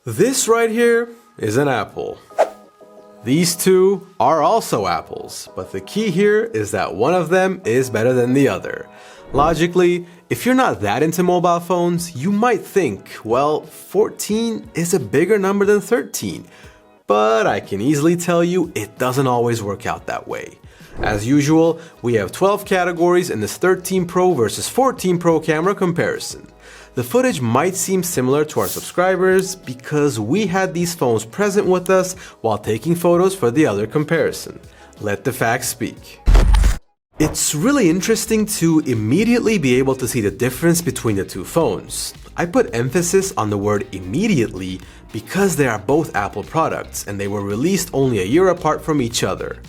This right here is an apple. These two are also apples, but the key here is that one of them is better than the other. Logically, if you're not that into mobile phones, you might think, well, 14 is a bigger number than 13. But I can easily tell you it doesn't always work out that way. As usual, we have 12 categories in this 13 Pro versus 14 Pro camera comparison. The footage might seem similar to our subscribers because we had these phones present with us while taking photos for the other comparison. Let the facts speak. It's really interesting to immediately be able to see the difference between the two phones. I put emphasis on the word immediately because they are both Apple products and they were released only a year apart from each other.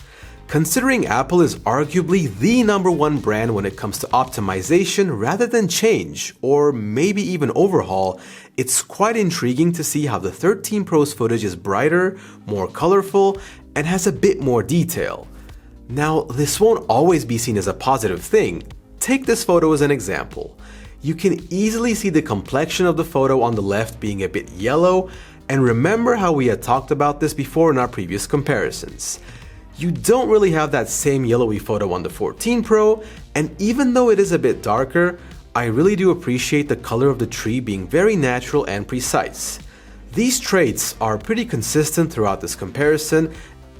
Considering Apple is arguably the #1 brand when it comes to optimization rather than change, or maybe even overhaul, it's quite intriguing to see how the 13 Pro's footage is brighter, more colorful, and has a bit more detail. Now, this won't always be seen as a positive thing. Take this photo as an example. You can easily see the complexion of the photo on the left being a bit yellow, and remember how we had talked about this before in our previous comparisons. You don't really have that same yellowy photo on the 14 Pro, and even though it is a bit darker, I really do appreciate the color of the tree being very natural and precise. These traits are pretty consistent throughout this comparison,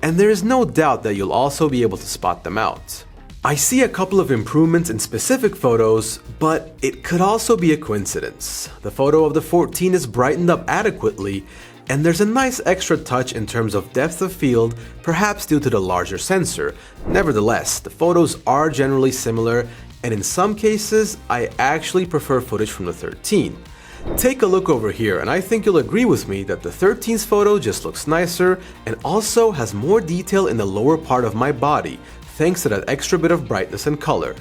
and there is no doubt that you'll also be able to spot them out. I see a couple of improvements in specific photos, but it could also be a coincidence. The photo of the 14 is brightened up adequately, and there's a nice extra touch in terms of depth of field, perhaps due to the larger sensor. Nevertheless, the photos are generally similar, and in some cases, I actually prefer footage from the 13. Take a look over here, and I think you'll agree with me that the 13's photo just looks nicer and also has more detail in the lower part of my body, thanks to that extra bit of brightness and color.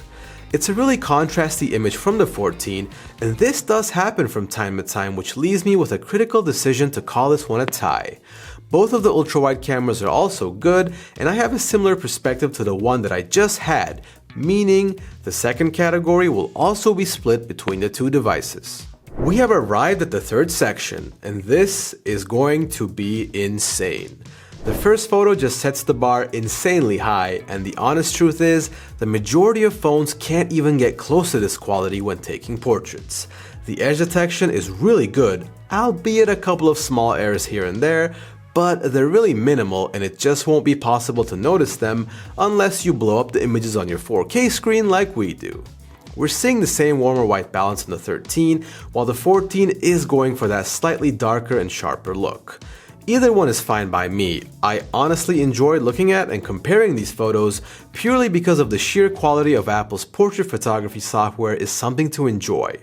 It's a really contrasty image from the 14, and this does happen from time to time, which leaves me with a critical decision to call this one a tie. Both of the ultra-wide cameras are also good, and I have a similar perspective to the one that I just had, meaning the second category will also be split between the two devices. We have arrived at the third section, and this is going to be insane. The first photo just sets the bar insanely high, and the honest truth is, the majority of phones can't even get close to this quality when taking portraits. The edge detection is really good, albeit a couple of small errors here and there, but they're really minimal and it just won't be possible to notice them unless you blow up the images on your 4K screen like we do. We're seeing the same warmer white balance in the 13, while the 14 is going for that slightly darker and sharper look. Either one is fine by me. I honestly enjoyed looking at and comparing these photos purely because of the sheer quality of Apple's portrait photography software is something to enjoy.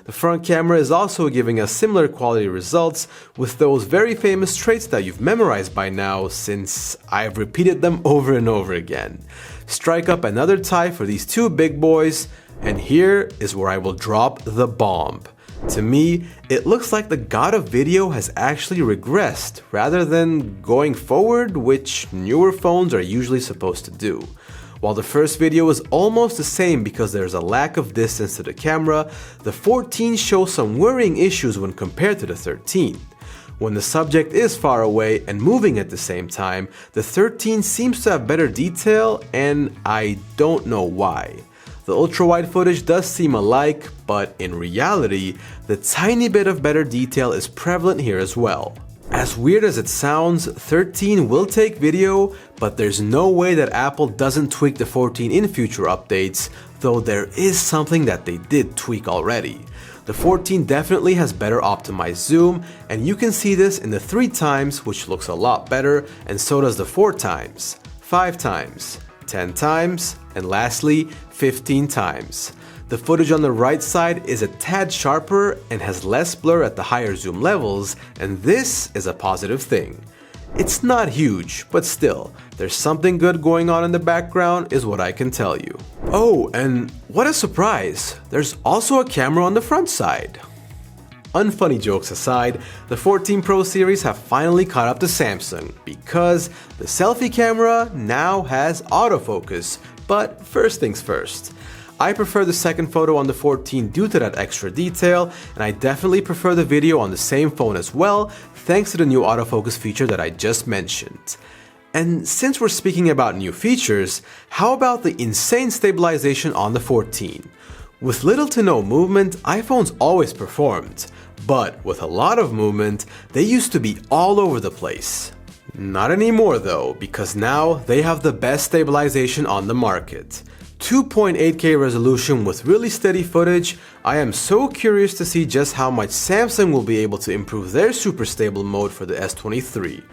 The front camera is also giving us similar quality results with those very famous traits that you've memorized by now since I've repeated them over and over again. Strike up another tie for these two big boys, and here is where I will drop the bomb. To me, it looks like the god of video has actually regressed rather than going forward, which newer phones are usually supposed to do. While the first video is almost the same because there's a lack of distance to the camera, the 14 shows some worrying issues when compared to the 13. When the subject is far away and moving at the same time, the 13 seems to have better detail, and I don't know why. The ultra-wide footage does seem alike, but in reality, the tiny bit of better detail is prevalent here as well. As weird as it sounds, 13 will take video, but there's no way that Apple doesn't tweak the 14 in future updates, though there is something that they did tweak already. The 14 definitely has better optimized zoom, and you can see this in the 3x, which looks a lot better, and so does the 4x, 5x, 10x, and lastly, 15x. The footage on the right side is a tad sharper and has less blur at the higher zoom levels, and this is a positive thing. It's not huge, but still, there's something good going on in the background is what I can tell you. Oh, and what a surprise! There's also a camera on the front side. Unfunny jokes aside, the 14 Pro series have finally caught up to Samsung because the selfie camera now has autofocus. But first things first. I prefer the second photo on the 14 due to that extra detail, and I definitely prefer the video on the same phone as well, thanks to the new autofocus feature that I just mentioned. And since we're speaking about new features, how about the insane stabilization on the 14? With little to no movement, iPhones always performed, but with a lot of movement, they used to be all over the place. Not anymore though, because now they have the best stabilization on the market. 2.8K resolution with really steady footage. I am so curious to see just how much Samsung will be able to improve their super stable mode for the S23.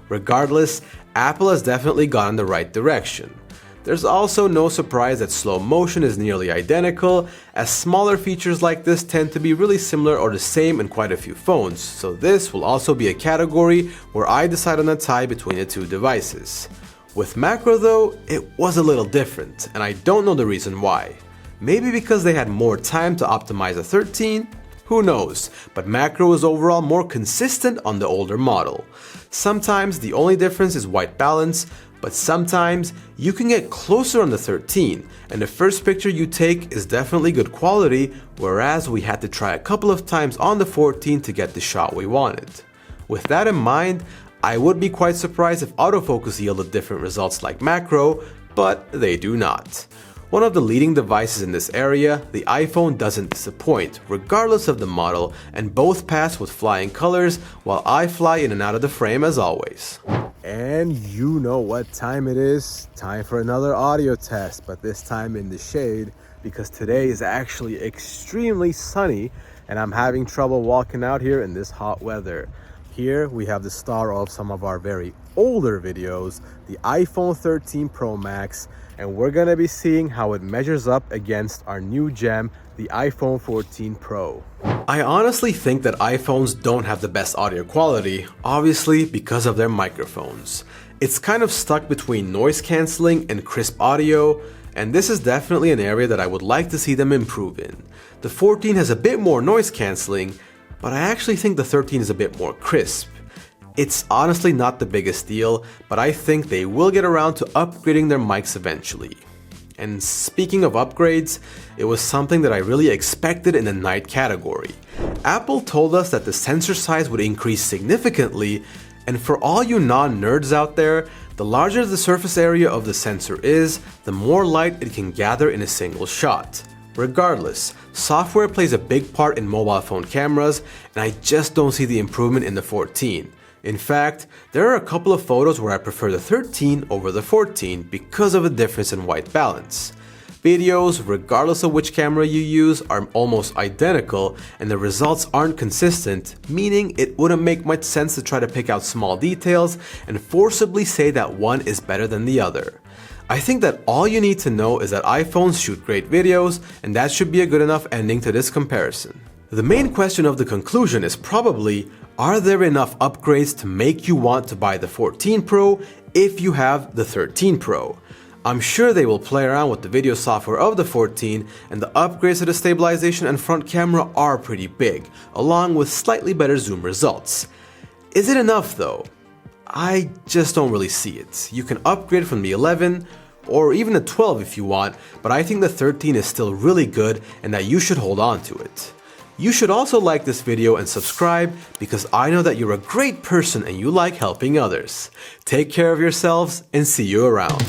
Regardless, Apple has definitely gone in the right direction. There's also no surprise that slow motion is nearly identical, as smaller features like this tend to be really similar or the same in quite a few phones, so this will also be a category where I decide on a tie between the two devices. With macro though, it was a little different, and I don't know the reason why. Maybe because they had more time to optimize a 13? Who knows, but macro is overall more consistent on the older model. Sometimes the only difference is white balance, but sometimes you can get closer on the 13, and the first picture you take is definitely good quality, whereas we had to try a couple of times on the 14 to get the shot we wanted. With that in mind, I would be quite surprised if autofocus yielded different results like macro, but they do not. One of the leading devices in this area, the iPhone doesn't disappoint, regardless of the model, and both pass with flying colors, while I fly in and out of the frame as always. And you know what time it is. Time for another audio test, but this time in the shade, because today is actually extremely sunny, and I'm having trouble walking out here in this hot weather. Here we have the star of some of our very older videos, the iPhone 13 Pro Max, and we're gonna be seeing how it measures up against our new gem, the iPhone 14 Pro. I honestly think that iPhones don't have the best audio quality, obviously because of their microphones. It's kind of stuck between noise cancelling and crisp audio, and this is definitely an area that I would like to see them improve in. The 14 has a bit more noise cancelling, but I actually think the 13 is a bit more crisp. It's honestly not the biggest deal, but I think they will get around to upgrading their mics eventually. And speaking of upgrades, it was something that I really expected in the night category. Apple told us that the sensor size would increase significantly, and for all you non-nerds out there, the larger the surface area of the sensor is, the more light it can gather in a single shot. Regardless, software plays a big part in mobile phone cameras, and I just don't see the improvement in the 14. In fact, there are a couple of photos where I prefer the 13 over the 14 because of a difference in white balance. Videos, regardless of which camera you use, are almost identical and the results aren't consistent, meaning it wouldn't make much sense to try to pick out small details and forcibly say that one is better than the other. I think that all you need to know is that iPhones shoot great videos, and that should be a good enough ending to this comparison. The main question of the conclusion is probably, are there enough upgrades to make you want to buy the 14 Pro if you have the 13 Pro? I'm sure they will play around with the video software of the 14, and the upgrades to the stabilization and front camera are pretty big, along with slightly better zoom results. Is it enough though? I just don't really see it. You can upgrade from the 11 or even the 12 if you want, but I think the 13 is still really good and that you should hold on to it. You should also like this video and subscribe because I know that you're a great person and you like helping others. Take care of yourselves and see you around.